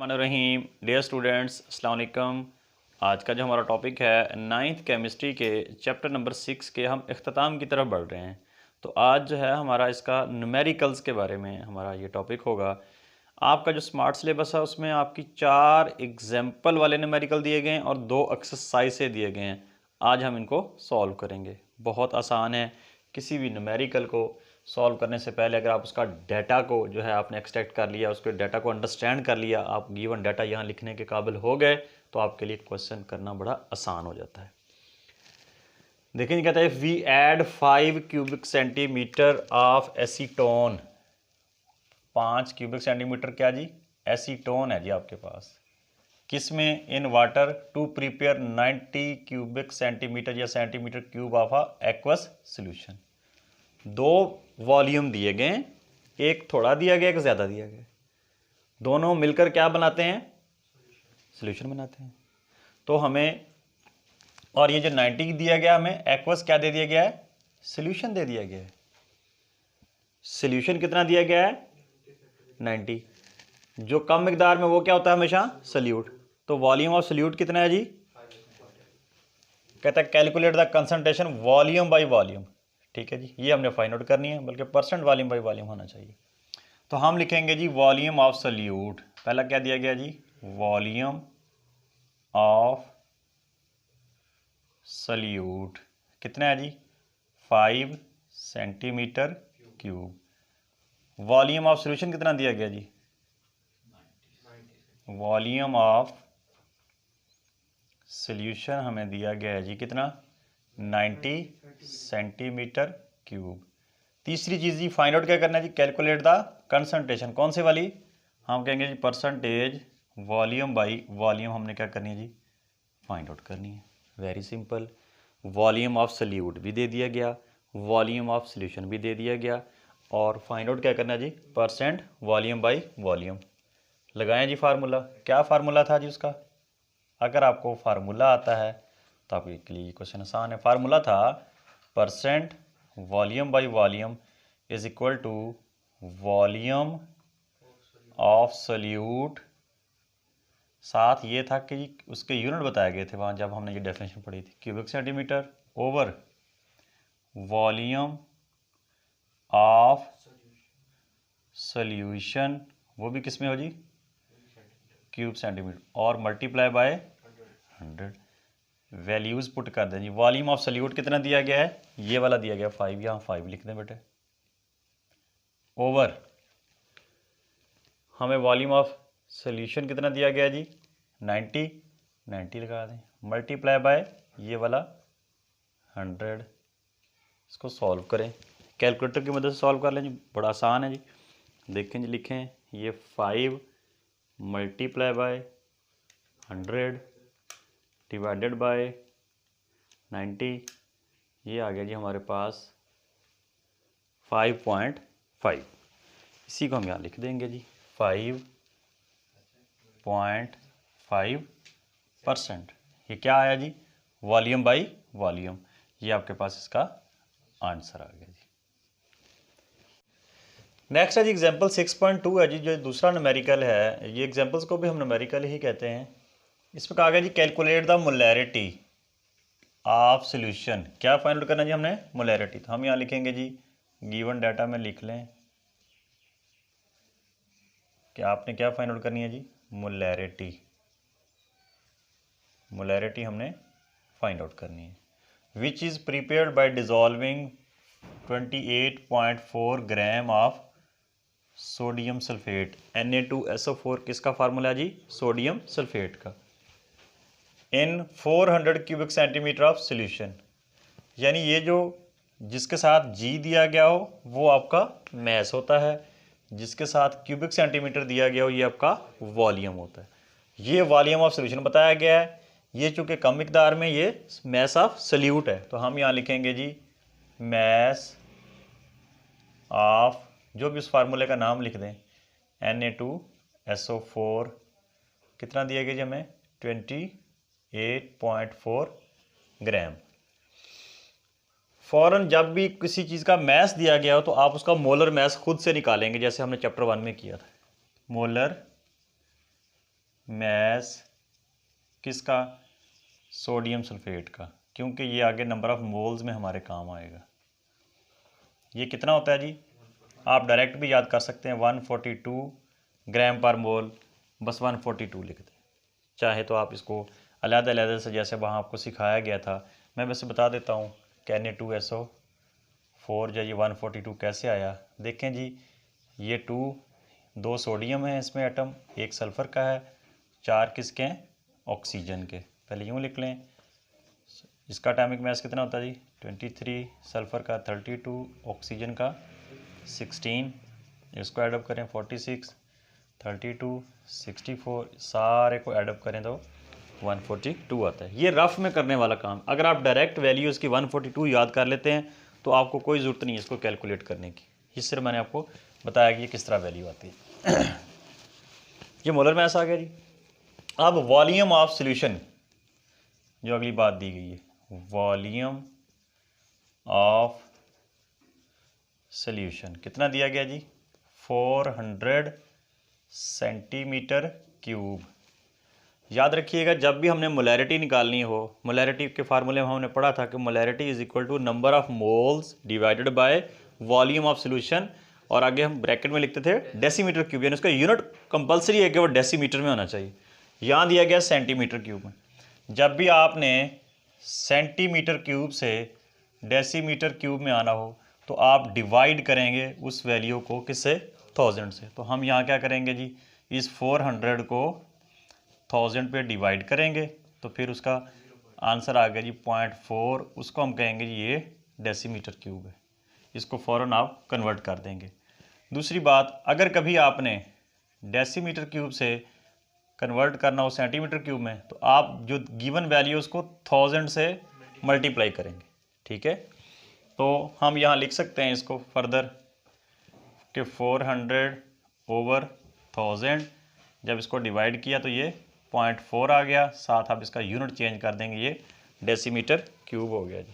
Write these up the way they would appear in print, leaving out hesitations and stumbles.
रहीम dear students अस्सलाम वालेकुम। आज का जो हमारा टॉपिक है नाइन्थ केमिस्ट्री के चैप्टर नंबर 6 के हम इख्तिताम की तरफ बढ़ रहे हैं। तो आज जो है हमारा इसका न्यूमेरिकल्स के बारे में हमारा ये टॉपिक होगा। आपका जो स्मार्ट सिलेबस है उसमें आपकी 4 एग्जाम्पल वाले न्यूमेरिकल दिए गए हैं और 2 एक्सरसाइज से दिए गए हैं। आज हम इनको सॉल्व करेंगे। बहुत आसान है। किसी भी न्यूमेरिकल को सॉल्व करने से पहले अगर आप उसका डाटा को जो है आपने एक्सट्रैक्ट कर लिया, उसके डाटा को अंडरस्टैंड कर लिया, आप गिवन डाटा यहाँ लिखने के काबिल हो गए तो आपके लिए क्वेश्चन करना बड़ा आसान हो जाता है। देखिए कहता है we add 5 cubic centimetre of acetone. 5 cubic centimetre क्या जी? एसीटोन है जी आपके पास। किस में? In water to prepare 90 cubic centimetre या centimetre cube of a aqueous solution. 2 volume दिए गए, एक थोड़ा दिया गया, एक ज़्यादा दिया गया, दोनों मिलकर क्या बनाते हैं? सोल्यूशन बनाते हैं। तो हमें, और ये जो 90 दिया गया हमें एक्वस क्या दे दिया गया है? सोल्यूशन दे दिया गया है। सोल्यूशन कितना दिया गया है? 90। जो कम मिकदार में वो क्या होता है हमेशा? सल्यूट। तो वॉल्यूम ऑफ सल्यूट कितना है जी? कहता है calculate the concentration volume by volume. ठीक है जी, ये हमने फाइंड आउट करनी है, बल्कि परसेंट वॉल्यूम बाई वॉल्यूम होना चाहिए। तो हम लिखेंगे जी वॉल्यूम ऑफ सल्यूट। पहला क्या दिया गया जी? वॉल्यूम ऑफ सल्यूट कितना है जी? 5 centimetre cube. Volume of solution कितना दिया गया जी? वॉल्यूम ऑफ सॉल्यूशन हमें दिया गया है जी कितना? 90 सेंटीमीटर क्यूब। तीसरी चीज़ जी फाइंड आउट क्या करना है जी? Calculate the concentration. कौन से वाली? हम कहेंगे जी परसेंटेज वॉल्यूम बाई वॉल्यूम हमने क्या करनी है जी? फाइंड आउट करनी है। Very simple. Volume of salute भी दे दिया गया, वॉल्यूम ऑफ सॉल्यूशन भी दे दिया गया, और फाइंड आउट क्या करना है जी? Percent volume by volume. लगाएं जी फार्मूला। क्या फार्मूला था जी उसका? अगर आपको फार्मूला आता है तो आपके लिए क्वेश्चन आसान है। फार्मूला था percent volume by volume is equal to volume of solute. साथ ये था कि उसके यूनिट बताए गए थे वहाँ जब हमने ये डेफिनेशन पढ़ी थी, cubic centimetre over volume of solution, वो भी किस में हो जी? क्यूब सेंटीमीटर, और मल्टीप्लाई बाय 100। वैल्यूज़ पुट कर दें जी। वॉल्यूम ऑफ सल्यूट कितना दिया गया है? ये वाला दिया गया 5, यहाँ 5 लिख दें बेटे। ओवर हमें वॉल्यूम ऑफ सॉल्यूशन कितना दिया गया जी? 90 लगा दें, मल्टीप्लाई बाय ये वाला 100। इसको सॉल्व करें, कैलकुलेटर की मदद से सॉल्व कर लें जी, बड़ा आसान है जी। देखें जी, लिखें ये 5 मल्टीप्लाई बाय 100 डिवाइडेड बाय 90, ये आ गया जी हमारे पास 5.5। इसी को हम यहाँ लिख देंगे जी 5.5%। ये क्या आया जी? Volume by volume. ये आपके पास इसका आंसर आ गया जी। नेक्स्ट है जी एग्जाम्पल 6.2 है जी, जो दूसरा न्यूमेरिकल है। ये एग्जाम्पल्स को भी हम न्यूमेरिकल ही कहते हैं। इसमें कहा गया जी calculate the molarity of solution. क्या फाइंड आउट करना जी हमने? मोलैरिटी। तो हम यहाँ लिखेंगे जी गिवन डाटा में लिख लें कि आपने क्या फाइंड आउट करनी है जी? मोलैरिटी। मोलैरिटी हमने फाइंड आउट करनी है। Which is prepared by dissolving 28.4 gram of sodium sulphate. Na2SO4 किसका फार्मूला है जी? सोडियम सल्फेट का। इन 400 क्यूबिक सेंटीमीटर ऑफ सोल्यूशन। यानी ये जो जिसके साथ जी दिया गया हो वो आपका मैस होता है, जिसके साथ क्यूबिक सेंटीमीटर दिया गया हो ये आपका वॉल्यूम होता है। ये वॉल्यूम ऑफ सोल्यूशन बताया गया है। ये चूँकि कम मिकदार में ये मैस ऑफ सल्यूट है, तो हम यहाँ लिखेंगे जी मैस ऑफ, जो भी उस फार्मूले का नाम लिख दें, Na2SO4 कितना दिया गया जी हमें? 28.4 ग्राम। फ़ौरन जब भी किसी चीज़ का मैस दिया गया हो तो आप उसका मोलर मैस खुद से निकालेंगे, जैसे हमने चैप्टर 1 में किया था। मोलर मैस किसका, सोडियम सल्फेट का, क्योंकि ये आगे नंबर ऑफ मोल्स में हमारे काम आएगा। ये कितना होता है जी, आप डायरेक्ट भी याद कर सकते हैं 142 ग्राम पर मोल, बस 142 लिख दें। चाहे तो आप इसको अलग-अलग से जैसे वहाँ आपको सिखाया गया था, मैं वैसे बता देता हूँ Na2SO4 जो ये 142 कैसे आया। देखें जी, ये 2 सोडियम है इसमें एटम, एक सल्फ़र का है, 4 किसके हैं, ऑक्सीजन के। पहले यूँ लिख लें, इसका एटॉमिक मास कितना होता है जी 23, सल्फ़र का 32, ऑक्सीजन का 16, इसको एडअप करें 46, 32, 64, सारे को एडअप करें तो 142 आता है। ये रफ में करने वाला काम। अगर आप डायरेक्ट वैल्यू इसकी 142 याद कर लेते हैं तो आपको कोई ज़रूरत नहीं है इसको कैलकुलेट करने की। इस सिर्फ मैंने आपको बताया कि ये किस तरह वैल्यू आती है। ये मोलर मास आ गया जी। अब वॉल्यूम ऑफ सॉल्यूशन, जो अगली बात दी गई है, वॉल्यूम ऑफ सॉल्यूशन कितना दिया गया जी 400 सेंटीमीटर क्यूब। याद रखिएगा, जब भी हमने मोलैरिटी निकालनी हो, मोलैरिटी के फार्मूले में हमने पढ़ा था कि molarity is equal to number of moles divided by volume of solution, और आगे हम ब्रैकेट में लिखते थे डेसीमीटर क्यूब, यानी उसका यूनिट कंपलसरी है कि वो डेसीमीटर में होना चाहिए। यहाँ दिया गया सेंटीमीटर क्यूब में। जब भी आपने सेंटीमीटर क्यूब से डेसीमीटर क्यूब में आना हो तो आप डिवाइड करेंगे उस वैल्यू को किससे, 1000 से। तो हम यहाँ क्या करेंगे जी, इस 400 को 1000 पे डिवाइड करेंगे तो फिर उसका आंसर आ गया जी 0.4, उसको हम कहेंगे जी ये डेसीमीटर क्यूब है। इसको फ़ौरन आप कन्वर्ट कर देंगे। दूसरी बात, अगर कभी आपने डेसीमीटर क्यूब से कन्वर्ट करना हो सेंटीमीटर क्यूब में तो आप जो गिवन वैल्यू उसको 1000 से मल्टीप्लाई करेंगे, ठीक है। तो हम यहाँ लिख सकते हैं इसको फर्दर कि 400 ओवर 1000, जब इसको डिवाइड किया तो ये 0.4 आ गया, साथ आप इसका यूनिट चेंज कर देंगे, ये डेसीमीटर क्यूब हो गया जी।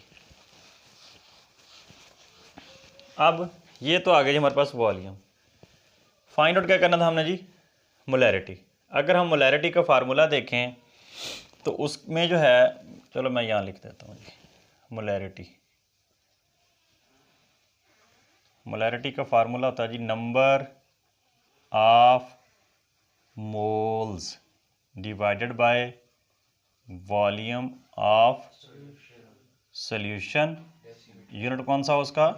अब ये तो आ गया जी हमारे पास वॉल्यूम। फाइंड आउट क्या करना था हमने जी, मोलैरिटी। अगर हम मोलैरिटी का फार्मूला देखें तो उसमें जो है, चलो मैं यहाँ लिख देता हूँ जी, मोलैरिटी का फार्मूला होता है जी number of moles divided by volume of solution, unit कौन सा उसका,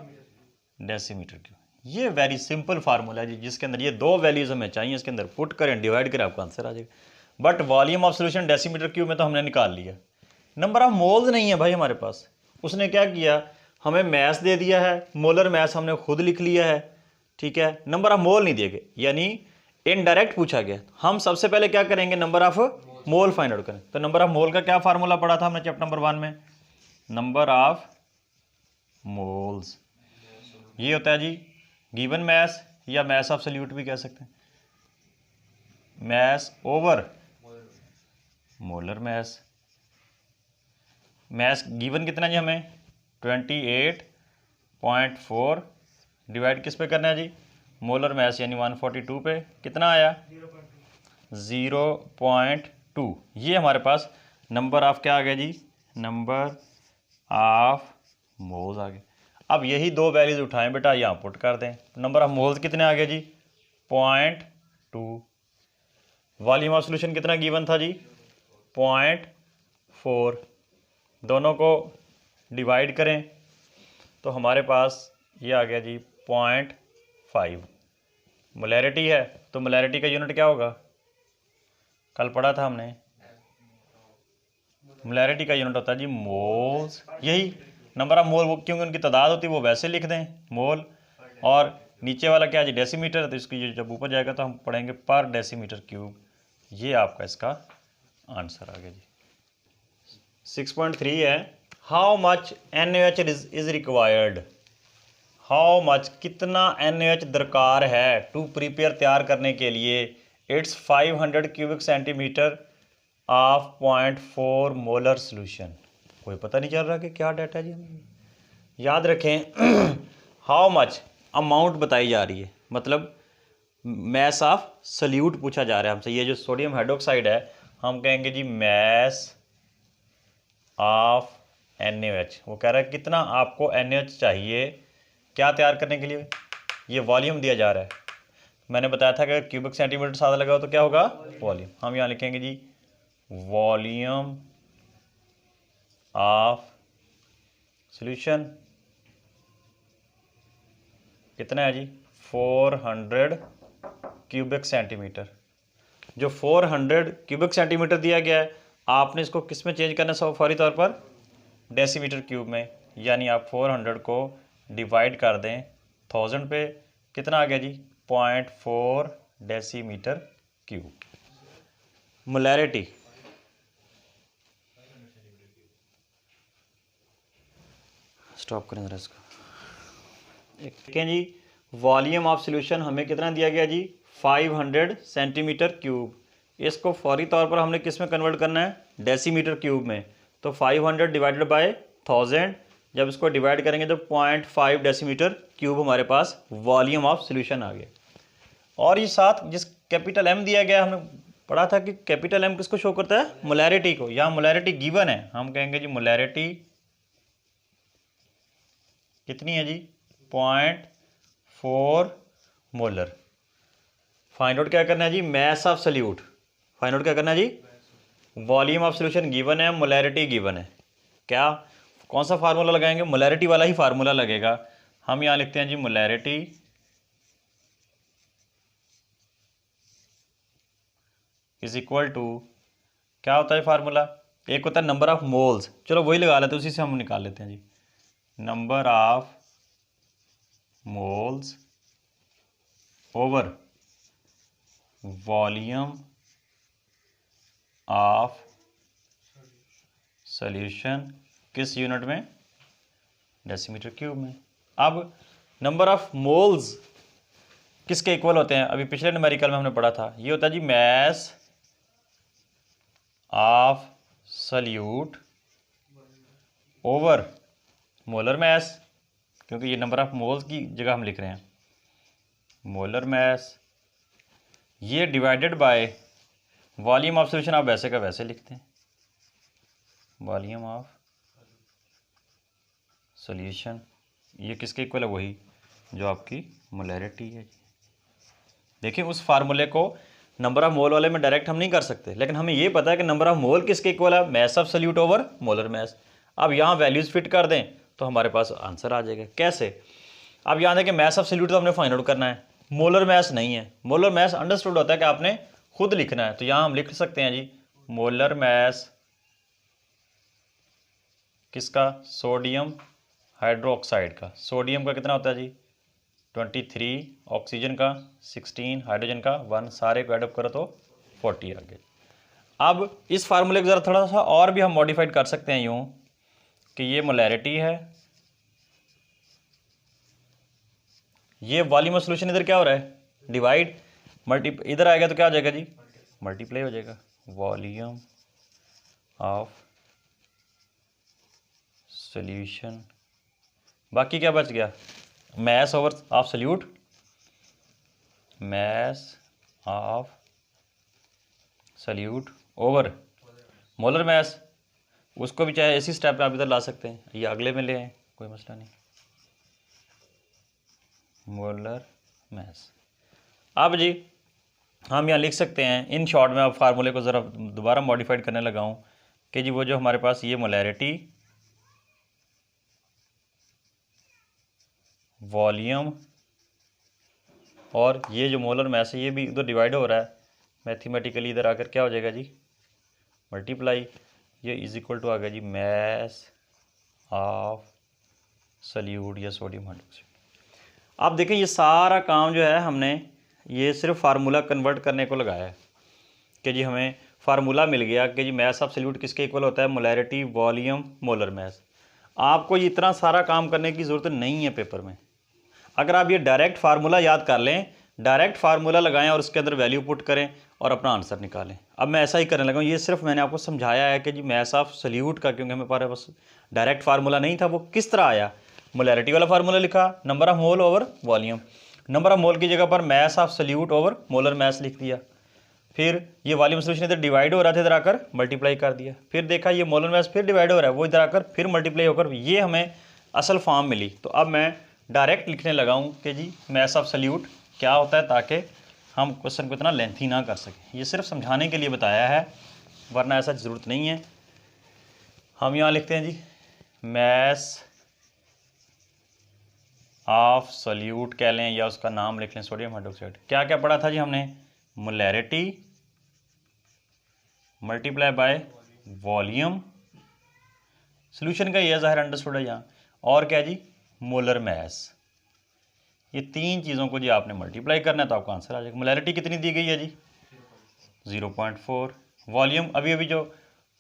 डेसीमीटर क्यूब। ये वेरी सिंपल फार्मूला है जी, जिसके अंदर ये 2 वैल्यूज हमें चाहिए, इसके अंदर पुट करें, डिवाइड करें, आपका आंसर आ जाएगा। But volume of solution decimetre cube में तो हमने निकाल लिया, नंबर ऑफ मोल्स नहीं है भाई हमारे पास। उसने क्या किया, हमें मैस दे दिया है, मोलर मैस हमने खुद लिख लिया है, ठीक है, नंबर ऑफ मोल नहीं दिए गए, यानी इनडायरेक्ट पूछा गया। हम सबसे पहले क्या करेंगे, number of mole find out करें। तो नंबर ऑफ मोल का क्या फार्मूला पढ़ा था हमने चैप्टर नंबर 1 में, नंबर ऑफ मोल्स, ये होता है जी गिवन मैस, या मैस ऑफ सॉल्यूट भी कह सकते हैं, mass over molar mass. Mass given कितना जी हमें 28.4, डिवाइड किस पे करना है जी, मोलर मैस यानी 142 पे, कितना आया 0.2। ये हमारे पास नंबर ऑफ क्या आ गया जी, नंबर ऑफ मोल्स आ गए। अब यही 2 वैल्यूज उठाएं बेटा, यहाँ पुट कर दें, नंबर ऑफ मोल्स कितने आ गए जी 0.2, वॉल्यूम ऑफ सॉल्यूशन कितना गिवन था जी 0.4, दोनों को डिवाइड करें तो हमारे पास ये आ गया जी 0.5। मोलैरिटी है तो मोलैरिटी का यूनिट क्या होगा, कल पढ़ा था हमने, मोलैरिटी का यूनिट होता है जी मोल्स। यही नंबर ऑफ मोल, वो क्योंकि उनकी तादाद होती है वो वैसे लिख दें मोल, और नीचे वाला क्या जी डेसीमीटर, तो इसकी जब ऊपर जाएगा तो हम पढ़ेंगे पर डेसीमीटर क्यूब। ये आपका इसका आंसर आ गया जी। 6.3 है, how much NaOH is required, how much कितना NaOH दरकार है टू प्रिपेयर तैयार करने के लिए it's 500 cubic centimetre of 0.4 molar solution. कोई पता नहीं चल रहा कि क्या डाटा है जी। याद रखें हाउ मच अमाउंट बताई जा रही है, मतलब मैस ऑफ सल्यूट पूछा जा रहा है हमसे। ये जो सोडियम हाइड्रोक्साइड है हम कहेंगे जी मैस ऑफ NaOH। वो कह रहा है कितना आपको NaOH चाहिए क्या तैयार करने के लिए, ये वॉल्यूम दिया जा रहा है। मैंने बताया था कि अगर क्यूबिक सेंटीमीटर सादा लगा हो तो क्या होगा, वॉल्यूम। हम यहाँ लिखेंगे जी वॉल्यूम ऑफ सॉल्यूशन कितना है जी 400 क्यूबिक सेंटीमीटर। जो 400 क्यूबिक सेंटीमीटर दिया गया है आपने इसको किस में चेंज करना है फौरी तौर पर, डेसीमीटर क्यूब में। यानी आप 400 को डिवाइड कर दें 1000 पे, कितना आ गया जी 0.4 डेसीमीटर क्यूब। मोलैरिटी स्टॉप करें जरा इसको। देखें जी वॉल्यूम ऑफ सॉल्यूशन हमें कितना दिया गया जी 500 सेंटीमीटर क्यूब। इसको फौरी तौर पर हमने किस में कन्वर्ट करना है, डेसीमीटर क्यूब में। तो 500 डिवाइडेड बाय 1000, जब इसको डिवाइड करेंगे तो 0.5 डेसीमीटर क्यूब हमारे पास वॉल्यूम ऑफ सॉल्यूशन आ गया। और ये साथ जिस कैपिटल M दिया गया हमने पढ़ा था कि कैपिटल M किसको शो करता है, मोलैरिटी को। यहाँ मोलैरिटी गिवन है, हम कहेंगे जी मोलैरिटी कितनी है जी 0.4 मोलर। फाइंड आउट क्या करना है जी mass of solute. Find out क्या करना है जी वॉल्यूम ऑफ सॉल्यूशन गिवन है, मोलैरिटी गिवन है। क्या कौन सा फार्मूला लगाएंगे, मोलैरिटी वाला ही फार्मूला लगेगा। हम यहाँ लिखते हैं जी मोलैरिटी इज इक्वल टू, क्या होता है फार्मूला, एक होता है नंबर ऑफ मोल्स, चलो वही लगा लेते हैं, उसी से हम निकाल लेते हैं जी number of moles over volume of solution किस यूनिट में, डेसीमीटर क्यूब में। अब नंबर ऑफ मोल्स किसके इक्वल होते हैं, अभी पिछले न्यूमेरिकल में हमने पढ़ा था, ये होता है जी mass of solute over molar mass, क्योंकि ये नंबर ऑफ मोल्स की जगह हम लिख रहे हैं मोलर मैस, ये divided by volume of solution आप वैसे का वैसे लिखते हैं वॉल्यूम ऑफ सॉल्यूशन, ये किसके इक्वल है, वही जो आपकी मोलैरिटी है। देखिए उस फार्मूले को नंबर ऑफ मोल वाले में डायरेक्ट हम नहीं कर सकते, लेकिन हमें ये पता है कि नंबर ऑफ मोल किसके इक्वल है, mess of solute over molar mess. अब यहाँ वैल्यूज़ फिट कर दें तो हमारे पास आंसर आ जाएगा। कैसे, अब यहाँ देखें मैस ऑफ सॉल्यूट तो हमने फाइंड आउट करना है, मोलर मैस नहीं है। मोलर मैस अंडरस्टूड होता है कि आपने खुद लिखना है, तो यहाँ हम लिख सकते हैं जी मोलर मैस किसका, सोडियम हाइड्रोक्साइड का। सोडियम का कितना होता है जी 23, ऑक्सीजन का 16, हाइड्रोजन का 1, सारे को एडअप करो तो 40 आ गए। अब इस फार्मूले को ज़रा थोड़ा सा और भी हम मॉडिफाइड कर सकते हैं यूँ कि ये मोलैरिटी है, ये वॉल्यूम ऑफ सॉल्यूशन इधर क्या हो रहा है डिवाइड, इधर आएगा तो क्या हो जाएगा जी मल्टीप्लाई हो जाएगा, वॉल्यूम ऑफ सॉल्यूशन। बाकी क्या बच गया, mass over of solute, mass of solute over molar mass, उसको भी चाहे इसी स्टेप पे आप इधर ला सकते हैं, ये अगले में ले आए कोई मसला नहीं, मोलर मैस। अब जी हम यहाँ लिख सकते हैं इन शॉर्ट में, अब फार्मूले को ज़रा दोबारा मॉडिफाइड करने लगा हूँ कि जी वो जो हमारे पास ये मोलैरिटी वॉल्यूम और ये जो मोलर मैस है ये भी उधर डिवाइड हो रहा है मैथमेटिकली, इधर आकर क्या हो जाएगा जी मल्टीप्लाई, ये इज इक्वल टू आ गया जी मैस ऑफ सॉल्यूट या सोडियम हाइड्रोक्साइड। आप देखें ये सारा काम जो है हमने ये सिर्फ फार्मूला कन्वर्ट करने को लगाया है कि जी हमें फार्मूला मिल गया कि जी मैस ऑफ सॉल्यूट किसके इक्वल होता है, मोलैरिटी वॉल्यूम मोलर मैस। आपको इतना सारा काम करने की ज़रूरत नहीं है पेपर में। अगर आप ये डायरेक्ट फार्मूला याद कर लें, डायरेक्ट फार्मूला लगाएं और उसके अंदर वैल्यू पुट करें और अपना आंसर निकालें। अब मैं ऐसा ही करने लगा हूँ, ये सिर्फ मैंने आपको समझाया है कि जी मैस ऑफ सॉल्यूट का, क्योंकि हमें पास बस डायरेक्ट फार्मूला नहीं था, वो किस तरह आया, मोलैरिटी वाला फार्मूला लिखा, number of mole over volume. Number of mole की जगह पर mess of solute over molar mess लिख दिया। फिर ये वॉल्यूम सोल्यूशन इधर डिवाइड हो रहा था, इधर आकर मल्टीप्लाई कर दिया। फिर देखा ये मोलर मैस फिर डिवाइड हो रहा है, वो इधर आकर फिर मल्टीप्लाई होकर ये हमें असल फॉर्म मिली। तो अब मैं डायरेक्ट लिखने लगा हूँ कि जी मैस ऑफ सल्यूट क्या होता है, ताकि हम क्वेश्चन को इतना लेंथी ना कर सकें। ये सिर्फ समझाने के लिए बताया है, वरना ऐसा ज़रूरत नहीं है। हम यहाँ लिखते हैं जी मैस ऑफ सल्यूट कह लें या उसका नाम लिख लें सोडियम हाइड्रोक्साइड। क्या क्या पढ़ा था जी हमने? Molarity multiply by volume, solution का ये ज़ाहिर अंडरस्टूड है यहाँ, और क्या जी मोलर मैस। ये तीन चीज़ों को जी आपने मल्टीप्लाई करना है तो आपका आंसर आ जाएगा। मोलैरिटी कितनी दी गई है जी 0.4। वॉल्यूम अभी अभी जो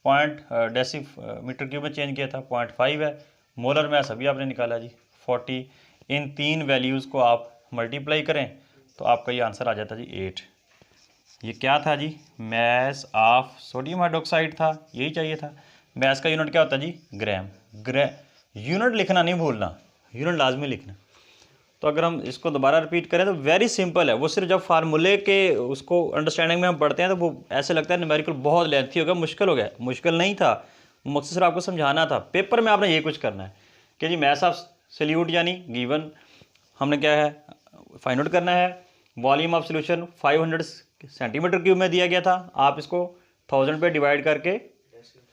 डेसीमीटर क्यूब में चेंज किया था 0.5 है। मोलर मैस अभी आपने निकाला जी 40। इन तीन वैल्यूज़ को आप मल्टीप्लाई करें तो आपका ये आंसर आ जाता जी 8। ये क्या था जी मैस ऑफ सोडियम हाइड्रोक्साइड था, यही चाहिए था। मैस का यूनिट क्या होता है जी ग्राम। यूनिट लिखना नहीं भूलना, यूनिट लाजमी लिखना। तो अगर हम इसको दोबारा रिपीट करें तो वेरी सिंपल है। वो सिर्फ जब फार्मूले के उसको अंडरस्टैंडिंग में हम पढ़ते हैं तो वो ऐसे लगता है न्यूमेरिकल बहुत लेंथी हो गया, मुश्किल हो गया। मुश्किल नहीं था, मकसद सिर्फ आपको समझाना था। पेपर में आपने ये कुछ करना है कि जी मैस ऑफ सल्यूट यानी गिवन हमने क्या है फाइंड आउट करना है। Volume of solution 500 centimetre cube में दिया गया था, आप इसको 1000 पे डिवाइड करके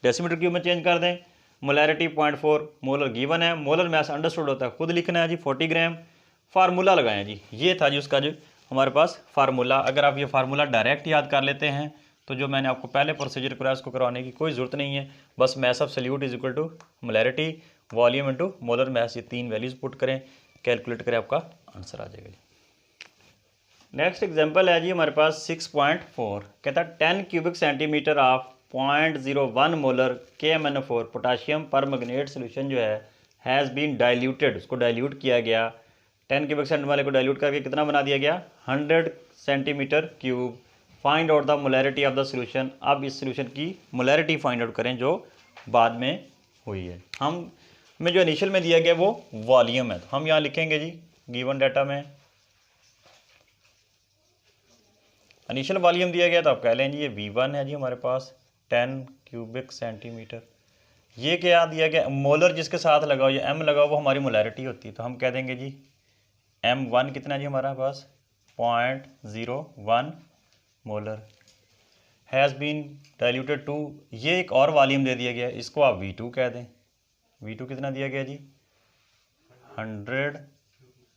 डेसीमीटर क्यूब में चेंज कर दें। मोलैरिटी 0.4 मोलर गिवन है। मोलर मैस अंडरस्टूड होता है, खुद लिखना है जी 40 ग्राम। फार्मूला लगाएं जी, ये था जी उसका जो हमारे पास फार्मूला। अगर आप ये फार्मूला डायरेक्ट याद कर लेते हैं तो जो मैंने आपको पहले प्रोसीजर कराया उसको करवाने की कोई ज़रूरत नहीं है। बस mass of solute is equal to molarity volume into molar mass, ये तीन वैल्यूज़ पुट करें, कैलकुलेट करें, आपका आंसर आ जाएगा जी। नेक्स्ट एग्जांपल है जी हमारे पास 6.4। कहता है 10 cubic centimetre of 0.01 molar KMnO4 potassium पर मैग्नेट सोल्यूशन जो है हैज़ बीन डाइल्यूटेड, उसको डाइल्यूट किया गया। 10 क्यूबिक सेंटीमीटर वाले को डाइल्यूट करके कितना बना दिया गया 100 centimetre cube. Find out the molarity of the solution. अब इस सोल्यूशन की मोलैरिटी फाइंड आउट करें जो बाद में हुई है। हम में जो इनिशियल में दिया गया वो वॉल्यूम है, तो हम यहाँ लिखेंगे जी गिवन डाटा में इनिशियल वॉल्यूम दिया गया, तो आप कह लें जी ये V1 है जी हमारे पास 10 क्यूबिक सेंटीमीटर। ये क्या दिया गया मोलर जिसके साथ लगा हो या M लगा हो वो हमारी मोलैरिटी होती है, तो हम कह देंगे जी M1 कितना जी हमारा पास 0.01 molar has been diluted to. ये एक और वॉल्यूम दे दिया गया, इसको आप V2 कह दें। V2 कितना दिया गया जी 100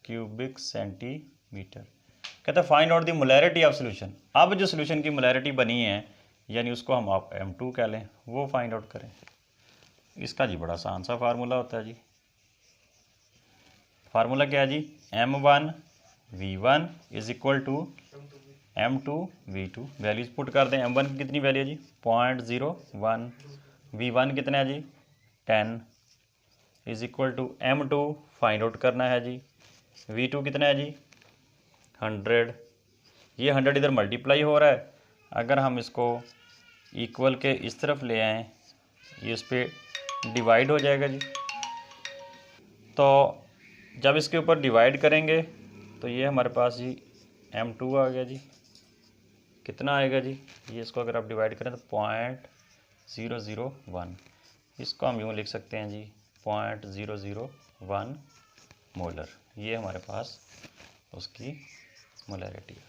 क्यूबिक सेंटीमीटर। कहता है find out the molarity of solution. अब जो सोल्यूशन की मोलैरिटी बनी है यानी उसको हम आप M2 कह लें, वो फाइंड आउट करें। इसका जी बड़ा आसान सा फार्मूला होता है जी। फार्मूला क्या है जी M1 V1 is equal to M2 V2। Values put कर दें। M1 की कितनी वैल्यू है जी 0.01, V1 कितना है जी 10 is equal to M2 find out करना है जी। V2 कितना है जी 100। ये 100 इधर मल्टीप्लाई हो रहा है, अगर हम इसको इक्वल के इस तरफ ले आएँ ये इस पर डिवाइड हो जाएगा जी। तो जब इसके ऊपर डिवाइड करेंगे तो ये हमारे पास जी M2 आ गया जी। कितना आएगा जी ये इसको अगर आप डिवाइड करें तो 0.001, इसको हम यूँ लिख सकते हैं जी 0.001 मोलर। ये हमारे पास उसकी मोलैरिटी है।